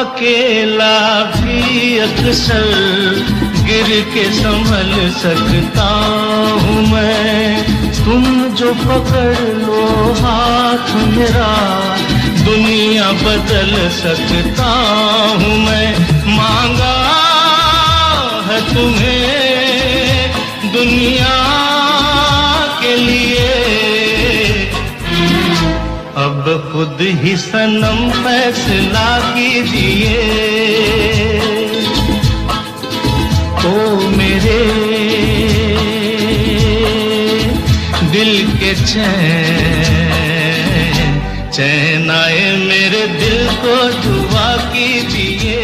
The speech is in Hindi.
अकेला भी अक्सर गिर के संभल सकता हूँ मैं। तुम जो पकड़ लो हाथ मेरा दुनिया बदल सकता हूँ मैं। मांगा है तुम्हें दुनिया के लिए, अब खुद ही सनम फैसला कीजिए। ओ मेरे दिल के चैन, चैन आए मेरे दिल को दुआ कीजिए।